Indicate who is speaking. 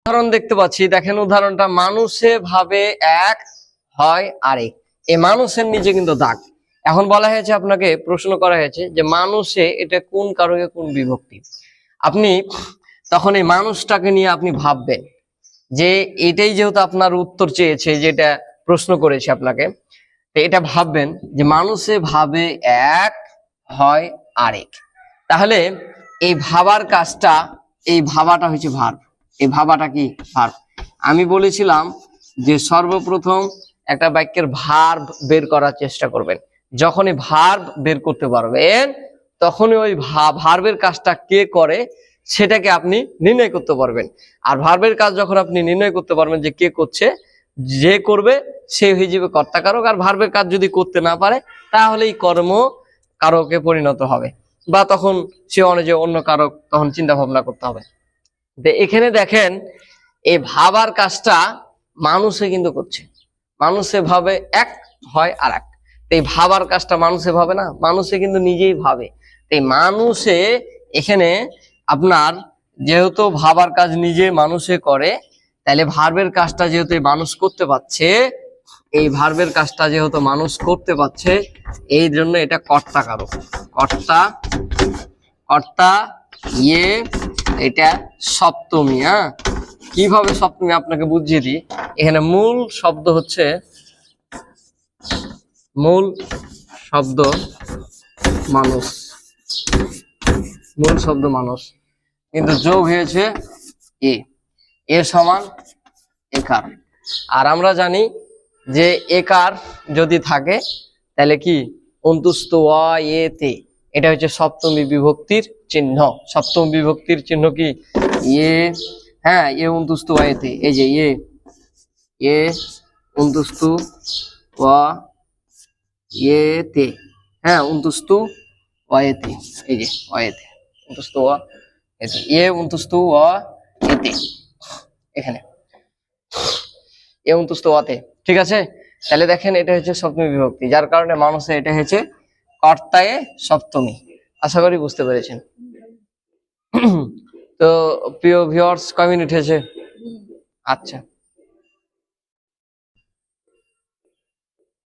Speaker 1: উদাহরণ দেখতে পাচ্ছি, দেখেন উদাহরণটা, মানুষে ভাবে এক হয় আরেক। এই মানুষের নিচে কিন্তু দাগ। এখন বলা হয়েছে, আপনাকে প্রশ্ন করা হয়েছে যে মানুষে এটা কোন কারকে কোন বিভক্তি। আপনি তখন এই মানুষটাকে নিয়ে আপনি ভাববেন যে এটাই যেহেতু আপনার উত্তর চেয়েছে, যেটা প্রশ্ন করেছে আপনাকে, তো এটা ভাববেন যে মানুষে ভাবে এক হয় আরেক। তাহলে এই ভাবার কাজটা, এই ভাবাটা হচ্ছে ভার্ব। এই ভাবাটা কি ভার্ব। আমি বলেছিলাম যে সর্বপ্রথম একটা বাক্যের ভার্ব বের করার চেষ্টা করবেন। যখনই ভার্ব বের করতে পারবেন, তখনই ওই ভার্বের কাজটা কে করে সেটাকে আপনি নির্ণয় করতে পারবেন। আর ভার্বের কাজ যখন আপনি নির্ণয় করতে পারবেন যে কে করছে, যে করবে সে হয়ে যাবে কর্তাকারক। আর ভার্বের কাজ যদি করতে না পারে, তাহলে এই কর্ম কারকে পরিণত হবে, বা তখন সে অন্য কারক তখন চিন্তা ভাবনা করতে হবে। এখানে দেখেন এই ভাবার কাজটা মানুষে কিন্তু করছে। মানুষে ভাবে এক হয় আর এক। এই ভাবার কাজটা মানুষে ভাবে না, মানুষে কিন্তু নিজেই ভাবে। এই মানুষে এখানে আপনার যেহেতু ভাবার কাজ নিজে মানুষে করে, তাহলে ভার্বের কাজটা যেহেতু মানুষ করতে পারছে, এই ভার্বের কাজটা যেহেতু মানুষ করতে পারছে, এই জন্য এটা কর্তা কারক। কর্তা ইয়ে, এটা সপ্তমী। হ্যাঁ, কিভাবে সপ্তমী আপনাকে বুঝিয়ে দিই। এখানে মূল শব্দ মানুষ, মূল শব্দ মানুষ, কিন্তু যোগ হয়েছে এ সমান একার। আর আমরা জানি যে একার যদি থাকে তাহলে কি অন্তুস্থ এতে, এটা হচ্ছে সপ্তমী বিভক্তির চিহ্ন। সপ্তম বিভক্তির চিহ্ন কি এ। হ্যাঁ, এ অন্তুস্থ এতে, এই যে এ অন্তুস্থ এতে। হ্যাঁ, অন্তুস্থ এতে, এই যে এতে অন্তুস্থ এতে, এ অন্তুস্থ এতে, এখানে এ অন্তুস্থ অতে। ঠিক আছে, তাহলে দেখেন এটা হচ্ছে সপ্তমী বিভক্তি, যার কারণে মানুষে এটা হচ্ছে কর্তায়ে সপ্তমী। আশা করি বুঝতে পেরেছেন। তো প্রিয় ভিউয়ার্স, কয় মিনিট হয়েছে? আচ্ছা।